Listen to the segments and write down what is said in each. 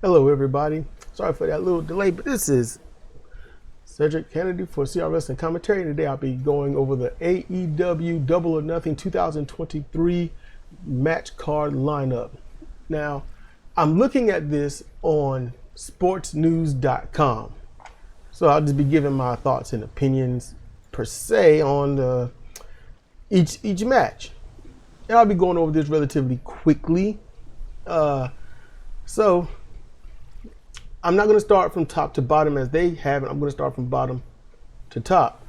Hello, everybody. Sorry for that little delay, but this is Cedric Kennedy for CRWC commentary. Today I'll be going over the AEW Double or Nothing 2023 match card lineup. Now, I'm looking at this on sportsnews.com. So I'll just be giving my thoughts and opinions per se on each match. And I'll be going over this relatively quickly. So I'm not going to start from top to bottom as they have it. I'm going to start from bottom to top.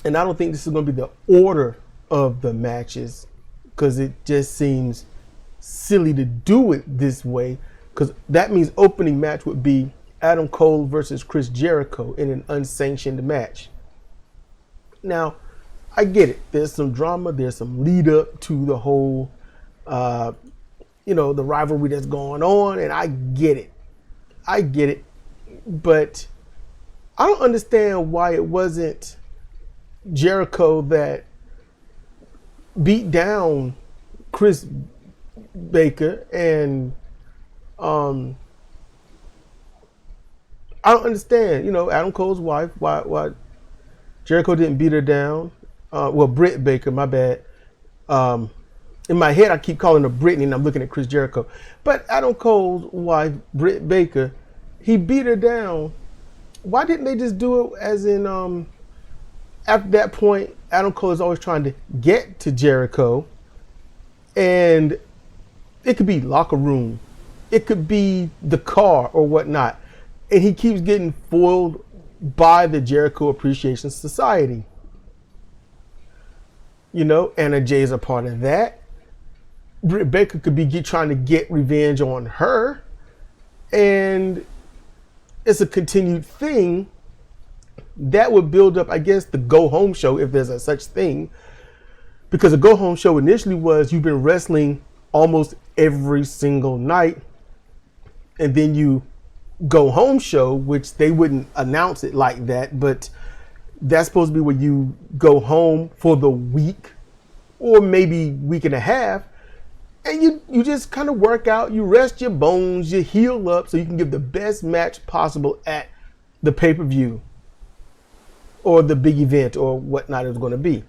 And I don't think this is going to be the order of the matches because it just seems silly to do it this way, because that means opening match would be Adam Cole versus Chris Jericho in an unsanctioned match. Now, I get it. There's some drama. There's some lead up to the whole, the rivalry that's going on, and I get it. But I don't understand why it wasn't Jericho that beat down Chris Baker, and I don't understand, Adam Cole's wife, why Jericho didn't beat her down. Britt Baker, my bad. In my head, I keep calling her Brittany, and I'm looking at Chris Jericho. But Adam Cole's wife, Britt Baker, he beat her down. Why didn't they just do it as in, after that point, Adam Cole is always trying to get to Jericho. And it could be locker room. It could be the car or whatnot. And he keeps getting foiled by the Jericho Appreciation Society. Anna Jay's a part of that. Britt Baker could be trying to get revenge on her. And it's a continued thing that would build up, I guess, the go-home show, if there's a such thing. Because the go-home show initially was you've been wrestling almost every single night. And then you go-home show, which they wouldn't announce it like that, but that's supposed to be where you go home for the week or maybe week and a half. And you just kind of work out, you rest your bones, you heal up so you can give the best match possible at the pay-per-view or the big event or whatnot it's going to be.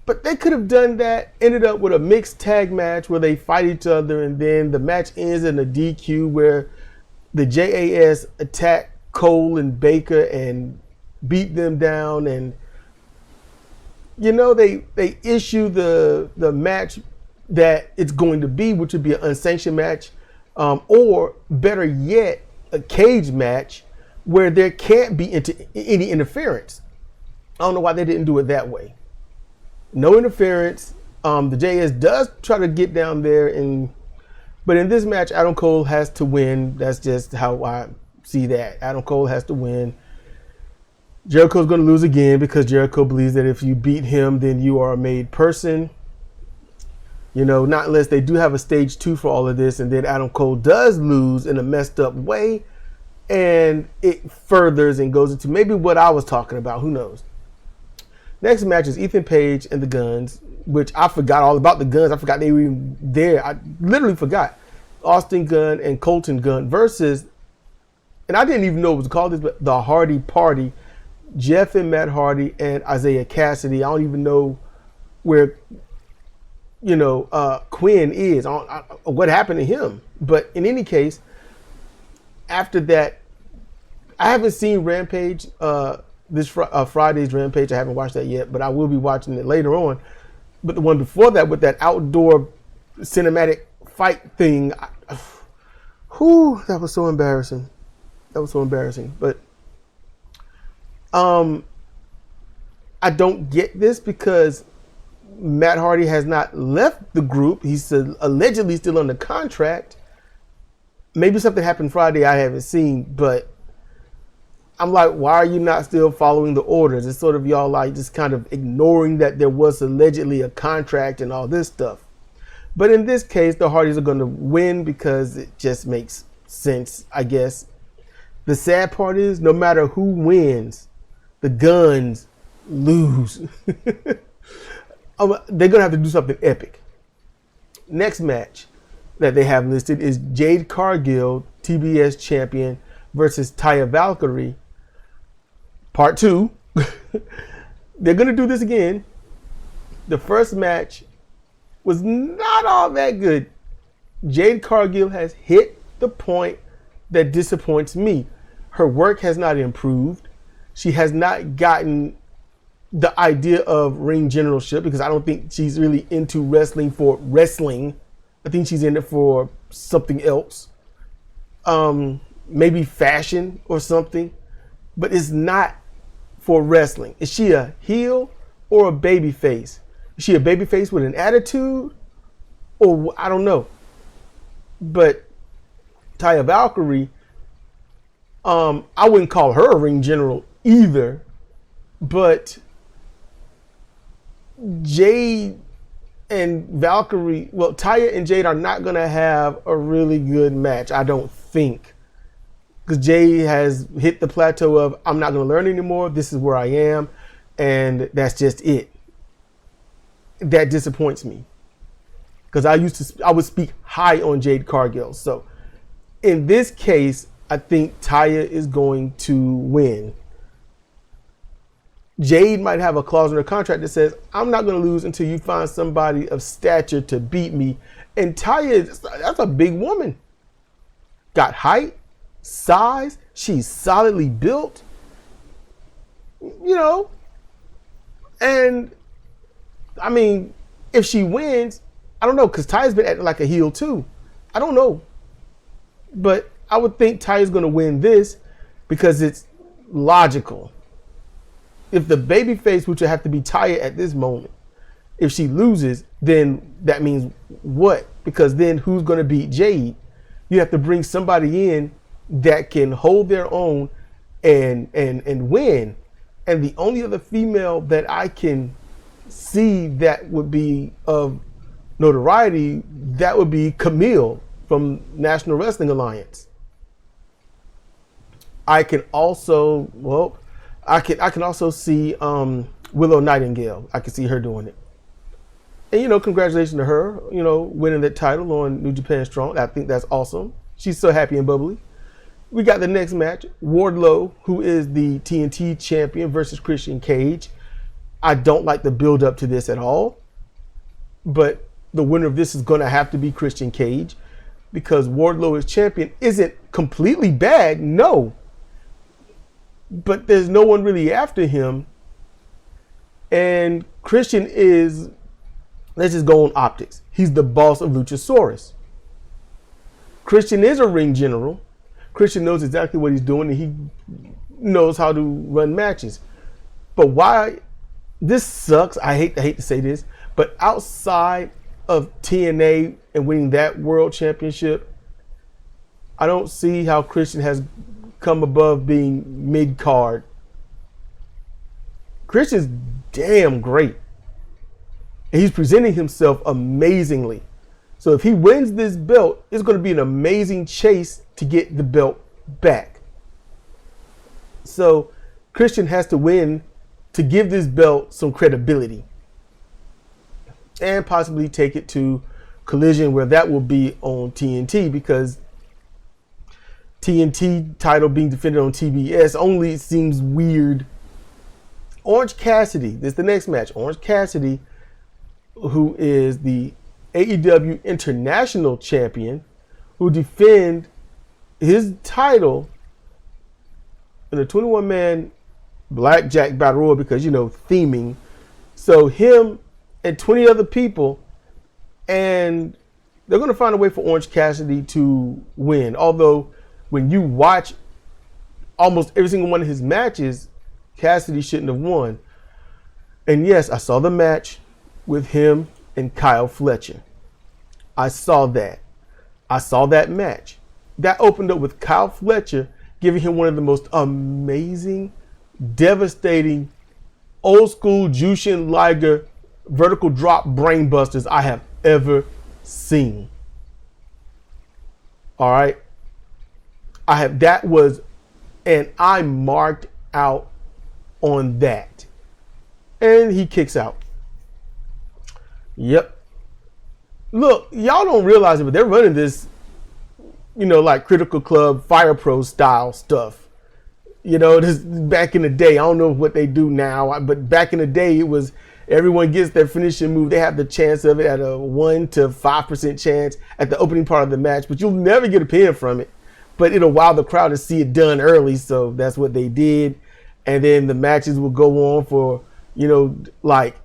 But they could have done that, ended up with a mixed tag match where they fight each other, and then the match ends in a DQ where the JAS attack Cole and Baker and beat them down. And, they issue the match that it's going to be, which would be an unsanctioned match, or better yet, a cage match where there can't be any interference. I don't know why they didn't do it that way. No interference. The JS does try to get down there, but in this match, Adam Cole has to win. That's just how I see that. Adam Cole has to win. Jericho's going to lose again because Jericho believes that if you beat him, then you are a made person. Not unless they do have a stage 2 for all of this, and then Adam Cole does lose in a messed up way, and it furthers and goes into maybe what I was talking about. Who knows? Next match is Ethan Page and the Guns, which I forgot all about the Guns. I forgot they were even there. I literally forgot. Austin Gunn and Colton Gunn versus, and I didn't even know it was called this, but the Hardy Party. Jeff and Matt Hardy and Isaiah Cassidy. I don't even know where Quinn is, what happened to him. But in any case, after that, I haven't seen Rampage, this Friday's Rampage. I haven't watched that yet, but I will be watching it later on. But the one before that, with that outdoor cinematic fight thing, that was so embarrassing. But I don't get this because Matt Hardy has not left the group. He's allegedly still under contract. Maybe something happened Friday I haven't seen, but I'm like, why are you not still following the orders? It's sort of y'all like just kind of ignoring that there was allegedly a contract and all this stuff. But in this case, the Hardys are going to win because it just makes sense, I guess. The sad part is no matter who wins, the Guns lose. They're going to have to do something epic. Next match that they have listed is Jade Cargill, TBS champion, versus Taya Valkyrie. Part 2. They're going to do this again. The first match was not all that good. Jade Cargill has hit the point that disappoints me. Her work has not improved. She has not gotten the idea of ring generalship, because I don't think she's really into wrestling for wrestling. I think she's in it for something else. Maybe fashion or something, but it's not for wrestling. Is she a heel or a baby face? Is she a baby face with an attitude? Or I don't know. But Taya Valkyrie, I wouldn't call her a ring general either, but Jade and Valkyrie, well, Taya and Jade are not going to have a really good match, I don't think. Because Jade has hit the plateau of, I'm not going to learn anymore. This is where I am. And that's just it. That disappoints me. Because I would speak high on Jade Cargill. So in this case, I think Taya is going to win. Jade might have a clause in her contract that says, I'm not going to lose until you find somebody of stature to beat me. And Taya, that's a big woman. Got height, size, she's solidly built, you know. And I mean, if she wins, I don't know, because Taya's been acting like a heel too. I don't know. But I would think Taya's going to win this because it's logical. If the babyface, which would have to be Taya at this moment, if she loses, then that means what? Because then who's going to beat Jade? You have to bring somebody in that can hold their own and win. And the only other female that I can see that would be of notoriety, that would be Camille from National Wrestling Alliance. I can also, I can also see Willow Nightingale. I can see her doing it. And, you know, congratulations to her, you know, winning that title on New Japan Strong. I think that's awesome. She's so happy and bubbly. We got the next match, Wardlow, who is the TNT champion, versus Christian Cage. I don't like the build up to this at all, but the winner of this is going to have to be Christian Cage, because Wardlow as champion isn't completely bad, no, but there's no one really after him. And Christian is, let's just go on optics, he's the boss of Luchasaurus. Christian is a ring general. Christian knows exactly what he's doing, and he knows how to run matches. But why this sucks, I hate to say this, but outside of TNA and winning that world championship, I don't see how Christian has come above being mid-card. Christian's damn great. And he's presenting himself amazingly. So if he wins this belt, it's going to be an amazing chase to get the belt back. So Christian has to win to give this belt some credibility, and possibly take it to Collision, where that will be on TNT, because TNT title being defended on TBS only seems weird. Orange Cassidy, this is the next match. Orange Cassidy, who is the AEW International Champion, who defend his title in a 21-man blackjack battle royal, because, you know, theming. So him and 20 other people, and they're going to find a way for Orange Cassidy to win. Although when you watch almost every single one of his matches, Cassidy shouldn't have won. And yes, I saw the match with him and Kyle Fletcher. I saw that. I saw that match. That opened up with Kyle Fletcher giving him one of the most amazing, devastating, old school Jushin Liger vertical drop brain busters I have ever seen. All right. And I marked out on that. And he kicks out. Yep. look, y'all don't realize it, but they're running this, like Critical Club, Fire Pro style stuff. This back in the day. I don't know what they do now, but back in the day, it was everyone gets their finishing move. They have the chance of it at a 1 to 5% chance at the opening part of the match, but you'll never get a pin from it. But it'll wow the crowd to see it done early, so that's what they did. And then the matches will go on for, like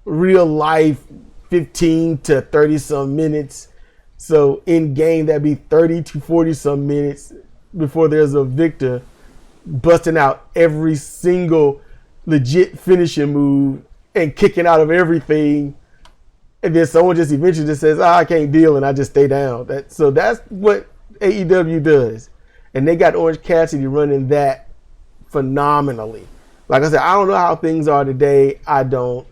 real life 15 to 30 some minutes. So in game, that'd be 30 to 40 some minutes before there's a victor busting out every single legit finishing move and kicking out of everything. And then someone just eventually just says, I can't deal, and I just stay down. So that's what AEW does. And they got Orange Cassidy running that phenomenally. Like I said, I don't know how things are today. I don't.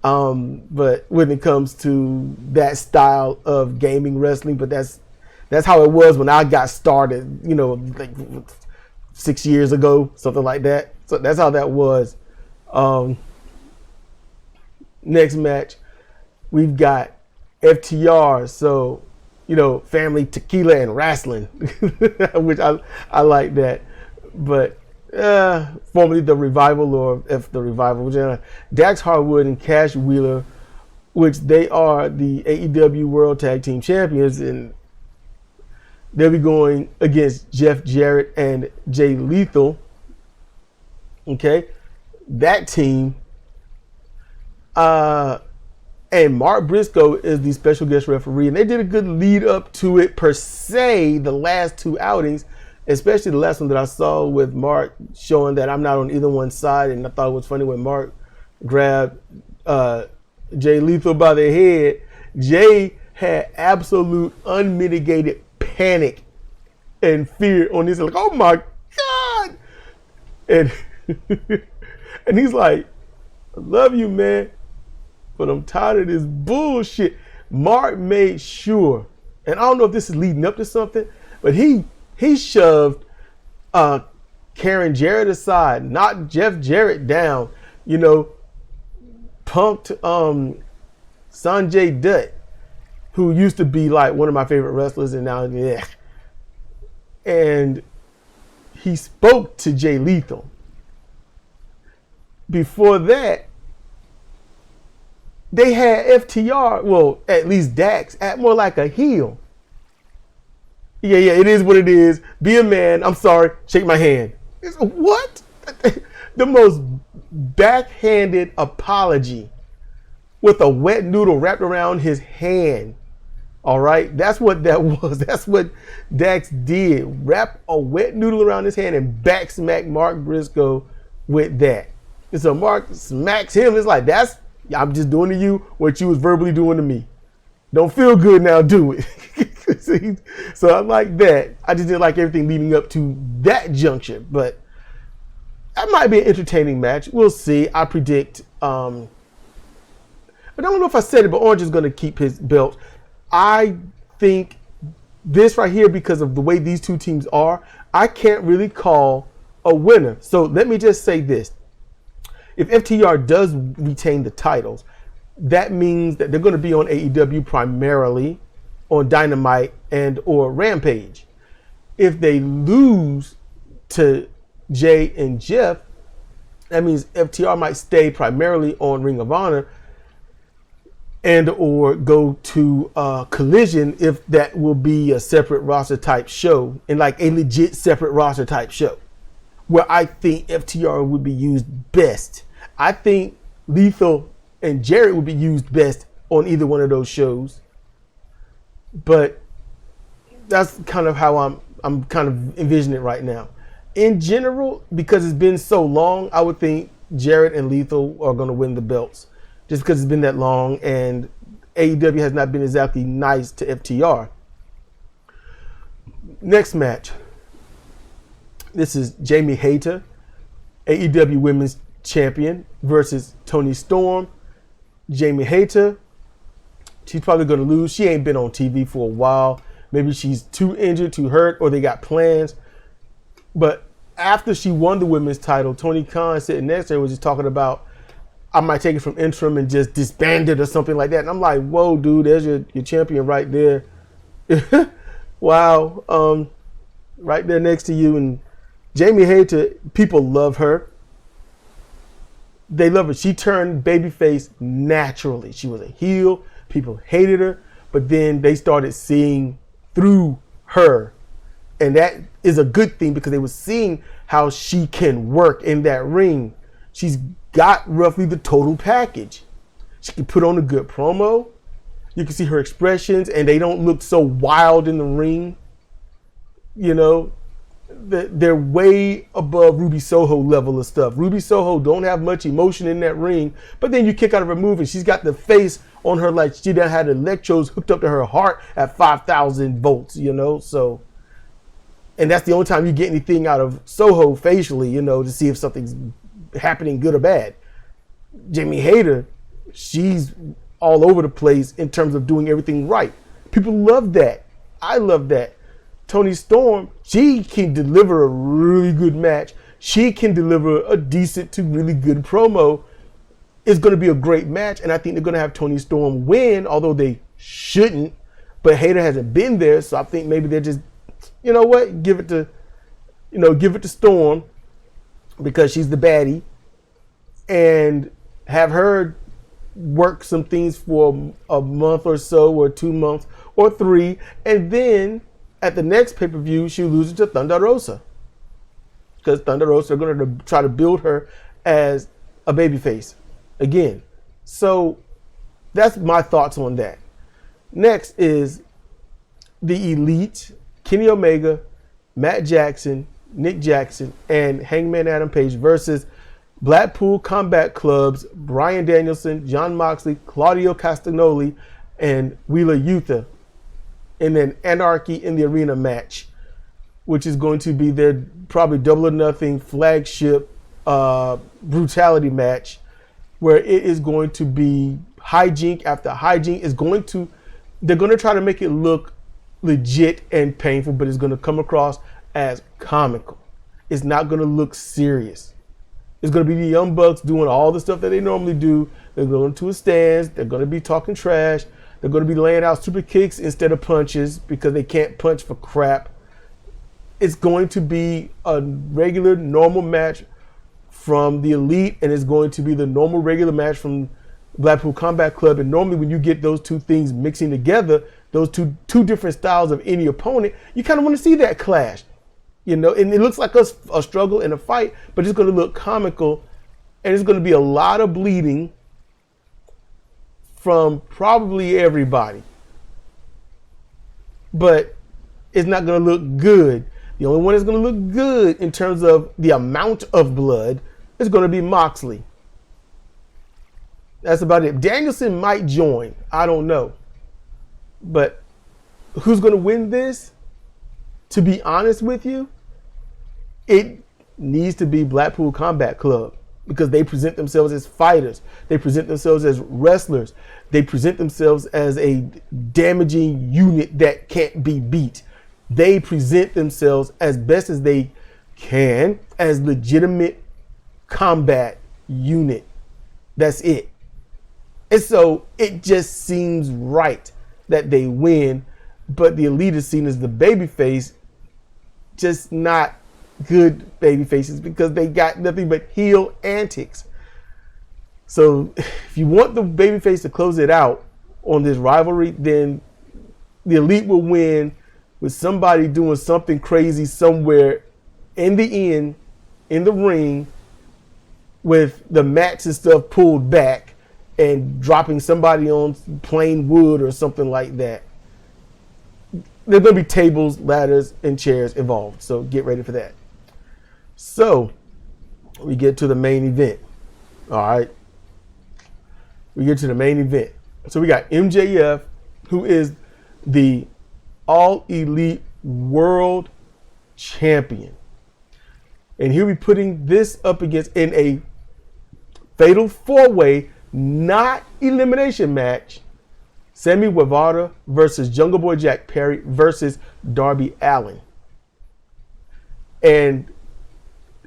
But when it comes to that style of gaming wrestling, but that's how it was when I got started, like 6 years ago, something like that. So that's how that was. Next match, we've got FTR. So, family, tequila, and wrestling, which I like that. But formerly the Revival, or F the Revival, which Dax Harwood and Cash Wheeler, which they are the AEW World Tag Team Champions, and they'll be going against Jeff Jarrett and Jay Lethal. Okay, that team. And Mark Briscoe is the special guest referee, and they did a good lead up to it per se. The last two outings, especially the last one that I saw with Mark showing that I'm not on either one side, and I thought it was funny when Mark grabbed Jay Lethal by the head. Jay had absolute unmitigated panic and fear on this, like, oh my God. And and he's like, I love you, man, but I'm tired of this bullshit. Mark made sure, and I don't know if this is leading up to something, but he shoved Karen Jarrett aside, knocked Jeff Jarrett down, punked Sanjay Dutt, who used to be like one of my favorite wrestlers, and now, yeah. And he spoke to Jay Lethal. Before that, they had FTR, well, at least Dax, act more like a heel. Yeah, it is what it is. Be a man. I'm sorry. Shake my hand. What? The most backhanded apology with a wet noodle wrapped around his hand. All right? That's what that was. That's what Dax did. Wrap a wet noodle around his hand and back smack Mark Briscoe with that. And so Mark smacks him. It's like, I'm just doing to you what you was verbally doing to me. Don't feel good now, do it. So I like that. I just didn't like everything leading up to that juncture, but that might be an entertaining match. We'll see. I predict, I don't know if I said it, but Orange is going to keep his belt. I think this right here, because of the way these two teams are, I can't really call a winner. So let me just say this. If FTR does retain the titles, that means that they're going to be on AEW primarily, on Dynamite and or Rampage. If they lose to Jay and Jeff, that means FTR might stay primarily on Ring of Honor and or go to Collision, if that will be a separate roster type show, and like a legit separate roster type show, where I think FTR would be used best. I think Lethal and Jarrett would be used best on either one of those shows. But that's kind of how I'm kind of envisioning it right now. In general, because it's been so long, I would think Jarrett and Lethal are going to win the belts, just because it's been that long, and AEW has not been exactly nice to FTR. Next match. This is Jamie Hayter, AEW Women's Champion, versus Toni Storm. Jamie Hayter, she's probably going to lose. She ain't been on TV for a while. Maybe she's too injured, too hurt, or they got plans. But after she won the women's title, Tony Khan sitting next to her was just talking about, I might take it from interim and just disband it or something like that. And I'm like, whoa, dude, there's your champion right there. Wow. Right there next to you. And Jamie Hayter, people love her. They love her. She turned babyface naturally. She was a heel. People hated her. But then they started seeing through her. And that is a good thing because they were seeing how she can work in that ring. She's got roughly the total package. She can put on a good promo. You can see her expressions and they don't look so wild in the ring. You know, they're way above Ruby Soho level of stuff. Ruby Soho don't have much emotion in that ring, but then you kick out of her move and she's got the face on her like she done had electrodes hooked up to her heart at 5,000 volts, you know, so. And that's the only time you get anything out of Soho facially, you know, to see if something's happening good or bad. Jamie Hayter, she's all over the place in terms of doing everything right. People love that. I love that. Toni Storm, she can deliver a really good match. She can deliver a decent to really good promo. It's going to be a great match, and I think they're going to have Toni Storm win, although they shouldn't. But Hayter hasn't been there, so I think maybe they're just, you know what, give it to Storm because she's the baddie, and have her work some things for a month or so, or 2 months, or 3, and then at the next pay-per-view, she loses to Thunder Rosa. Because Thunder Rosa are going to try to build her as a babyface again. So that's my thoughts on that. Next is the Elite, Kenny Omega, Matt Jackson, Nick Jackson, and Hangman Adam Page versus Blackpool Combat Club's Bryan Danielson, Jon Moxley, Claudio Castagnoli, and Wheeler Yuta in an Anarchy in the Arena match, which is going to be their probably Double or Nothing flagship brutality match, where it is going to be hijink after hijink. They're going to try to make it look legit and painful, but it's going to come across as comical. It's not going to look serious. It's going to be the Young Bucks doing all the stuff that they normally do. They're going to a stance. They're going to be talking trash. They're going to be laying out super kicks instead of punches because they can't punch for crap. It's going to be a regular, normal match from the Elite, and it's going to be the normal, regular match from Blackpool Combat Club. And normally when you get those two things mixing together, those two different styles of any opponent, you kind of want to see that clash. You know, and it looks like a struggle and a fight, but it's going to look comical, and it's going to be a lot of bleeding from probably everybody. But it's not going to look good. The only one that's going to look good in terms of the amount of blood is going to be Moxley. That's about it. Danielson might join. I don't know. But who's going to win this? To be honest with you, it needs to be Blackpool Combat Club because they present themselves as fighters. They present themselves as wrestlers. They present themselves as a damaging unit that can't be beat. They present themselves as best as they can as legitimate combat unit. That's it. And so it just seems right that they win, but the Elite is seen as the babyface, just not good baby faces because they got nothing but heel antics. So if you want the babyface to close it out on this rivalry, then the Elite will win with somebody doing something crazy somewhere in the end, in the ring, with the mats and stuff pulled back and dropping somebody on plain wood or something like that. There's going to be tables, ladders, and chairs involved. So get ready for that. So we get to the main event. All right. We get to the main event. So we got MJF, who is the All Elite World Champion. And he'll be putting this up against in a fatal 4-way, not elimination match, Sammy Guevara versus Jungle Boy Jack Perry versus Darby Allin. And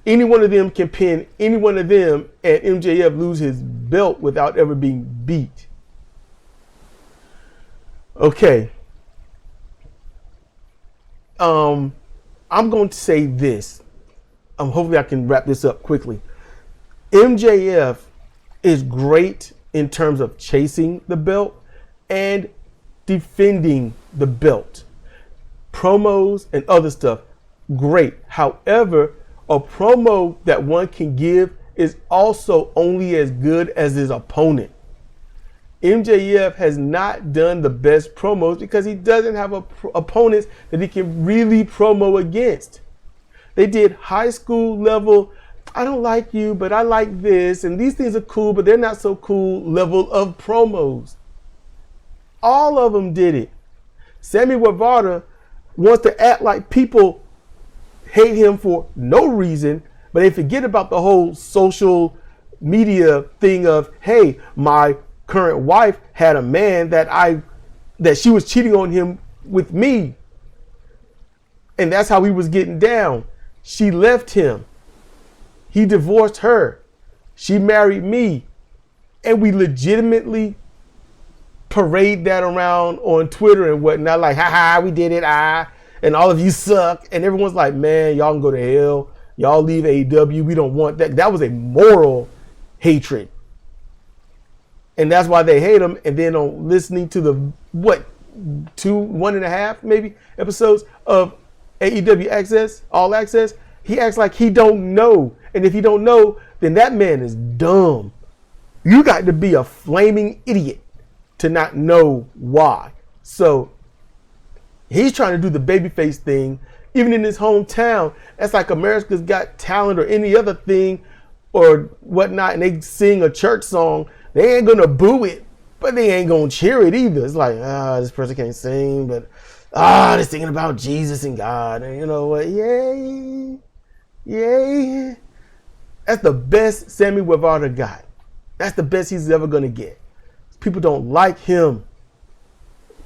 Any one of them can pin any one of them and MJF lose his belt without ever being beat. Okay. I'm going to say this. Hopefully I can wrap this up quickly. MJF is great in terms of chasing the belt and defending the belt. Promos and other stuff, great. However, a promo that one can give is also only as good as his opponent. MJF has not done the best promos because he doesn't have opponents that he can really promo against. They did high school level, I don't like you, but I like this, and these things are cool, but they're not so cool level of promos. All of them did it. Sammy Guevara wants to act like people hate him for no reason, but they forget about the whole social media thing of, hey, my current wife had a man that she was cheating on him with me. And that's how he was getting down. She left him. He divorced her. She married me. And we legitimately parade that around on Twitter and whatnot, like, haha, we did it, and all of you suck. And everyone's like, man, y'all can go to hell. Y'all leave AEW. We don't want that. That was a moral hatred. And that's why they hate him. And then on listening to the, 1.5 maybe episodes of AEW Access, All Access, he acts like he don't know. And if he don't know, then that man is dumb. You got to be a flaming idiot to not know why. So he's trying to do the babyface thing, even in his hometown. That's like America's Got Talent or any other thing or whatnot, and they sing a church song. They ain't gonna boo it, but they ain't gonna cheer it either. It's like, this person can't sing, but they're singing about Jesus and God, and you know what? Yay, yay! That's the best Sammy Guevara got. That's the best he's ever gonna get. People don't like him.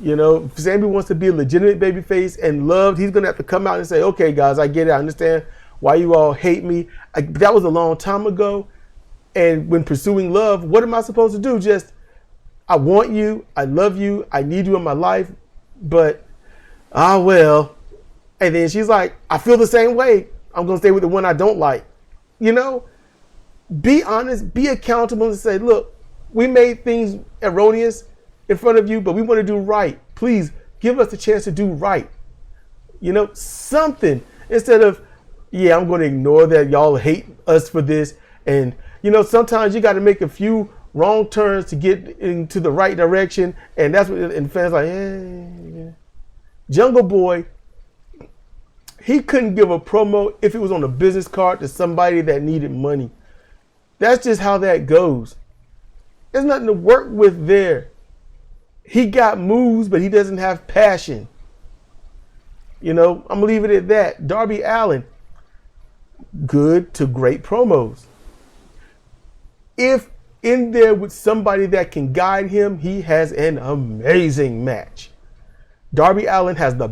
You know, if Sammy wants to be a legitimate babyface and loved, he's gonna have to come out and say, okay, guys, I get it. I understand why you all hate me. That was a long time ago. And when pursuing love, what am I supposed to do? Just, I want you, I love you, I need you in my life, but, well. And then she's like, I feel the same way. I'm going to stay with the one I don't like. You know, be honest, be accountable and say, look, we made things erroneous in front of you, but we want to do right. Please give us the chance to do right. You know, something instead of, yeah, I'm going to ignore that y'all hate us for this. And, you know, sometimes you got to make a few wrong turns to get into the right direction. And that's what, and fans like, yeah. Jungle Boy, he couldn't give a promo if it was on a business card to somebody that needed money. That's just how that goes. There's nothing to work with there. He got moves, but he doesn't have passion. You know, I'm going to leave it at that. Darby Allin, good to great promos. If in there with somebody that can guide him, he has an amazing match. Darby Allin has the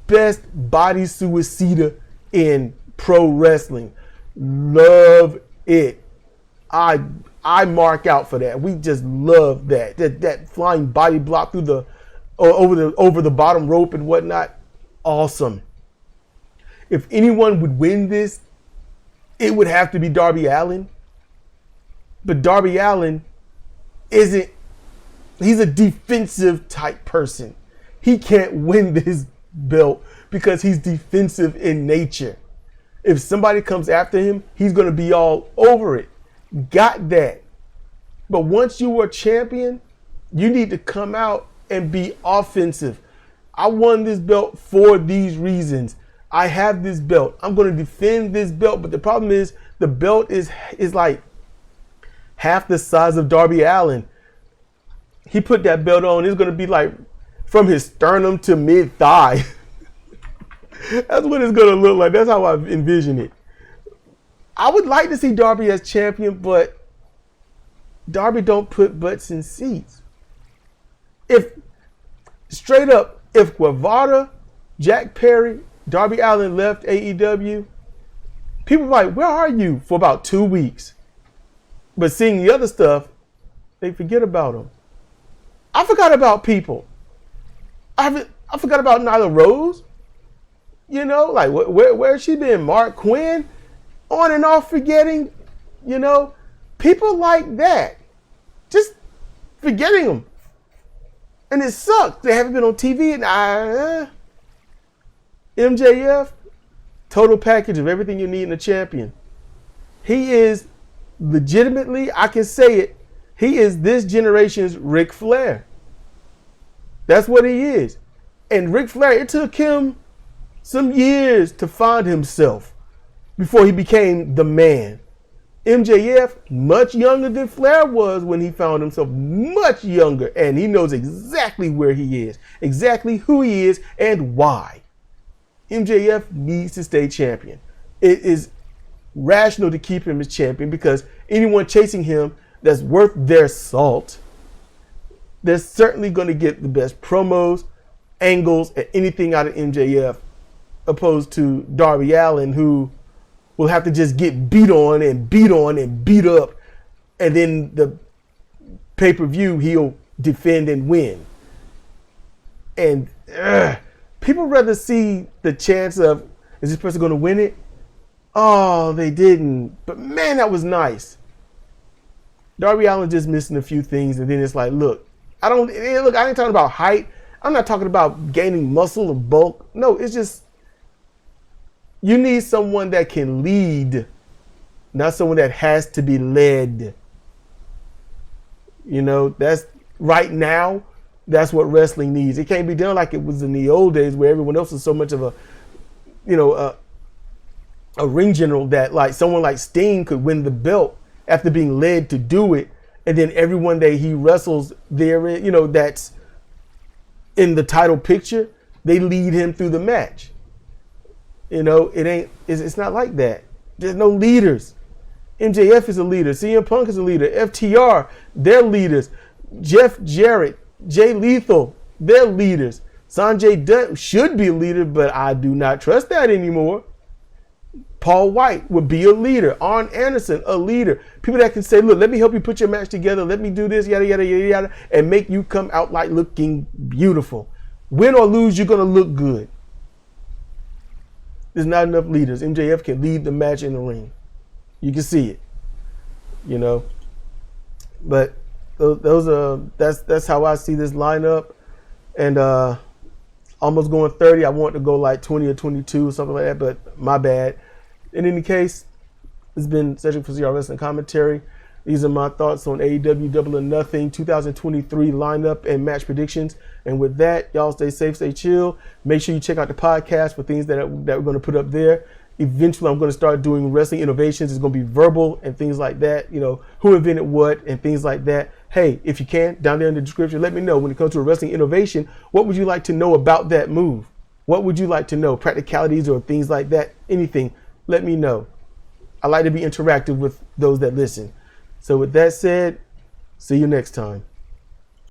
best body suicida in pro wrestling. Love it. I mark out for that. We just love that. That flying body block through the over the bottom rope and whatnot. Awesome. If anyone would win this, it would have to be Darby Allin. But Darby Allin he's a defensive type person. He can't win this belt because he's defensive in nature. If somebody comes after him, he's going to be all over it. Got that. But once you are champion, you need to come out and be offensive. I won this belt for these reasons. I have this belt. I'm going to defend this belt. But the problem is the belt is like half the size of Darby Allin. He put that belt on. It's going to be like from his sternum to mid thigh. That's what it's going to look like. That's how I envision it. I would like to see Darby as champion, but Darby don't put butts in seats. If Guevara, Jack Perry, Darby Allin left AEW, people are like, where are you for about 2 weeks? But seeing the other stuff, they forget about them. I forgot about people. I forgot about Nyla Rose. You know, like where's she been? Mark Quinn, on and off forgetting. You know, people like that, just forgetting them, and it sucks. They haven't been on TV, and MJF, total package of everything you need in a champion. He is legitimately, I can say it, he is this generation's Ric Flair. That's what he is. And Ric Flair, it took him some years to find himself before he became the man. MJF, much younger than Flair was when he found himself, much younger, and he knows exactly where he is, exactly who he is, and why. MJF needs to stay champion. It is rational to keep him as champion because anyone chasing him that's worth their salt, they're certainly going to get the best promos, angles, and anything out of MJF, opposed to Darby Allin, who will have to just get beat on and beat up, and then the pay-per-view he'll defend and win. And people rather see the chance of, is this person going to win it? Oh, they didn't. But man, that was nice. Darby Allin just missing a few things, and then it's like, look, I ain't talking about height. I'm not talking about gaining muscle or bulk. No, it's just, you need someone that can lead, not someone that has to be led. You know, that's right now, that's what wrestling needs. It can't be done like it was in the old days where everyone else was so much of a ring general that like someone like Sting could win the belt after being led to do it. And then everyone that he wrestles there, you know, that's in the title picture, they lead him through the match. You know, it's not like that. There's no leaders. MJF is a leader. CM Punk is a leader. FTR, they're leaders. Jeff Jarrett, Jay Lethal, they're leaders. Sanjay Dutt should be a leader, but I do not trust that anymore. Paul White would be a leader. Arn Anderson, a leader. People that can say, look, let me help you put your match together. Let me do this, yada, yada, yada, yada, and make you come out like looking beautiful. Win or lose, you're going to look good. There's not enough leaders. MJF can lead the match in the ring. You can see it, you know. But that's how I see this lineup. And almost going 30. I want to go like 20 or 22 or something like that, but my bad. In any case, it's been Cedric for CR Wrestling Commentary. These are my thoughts on AEW Double or Nothing 2023 lineup and match predictions. And with that, y'all stay safe, stay chill. Make sure you check out the podcast for things that we're going to put up there. Eventually, I'm going to start doing wrestling innovations. It's going to be verbal and things like that. You know, who invented what and things like that. Hey, if you can, down there in the description, let me know when it comes to a wrestling innovation, what would you like to know about that move? What would you like to know? Practicalities or things like that? Anything, let me know. I like to be interactive with those that listen. So with that said, see you next time.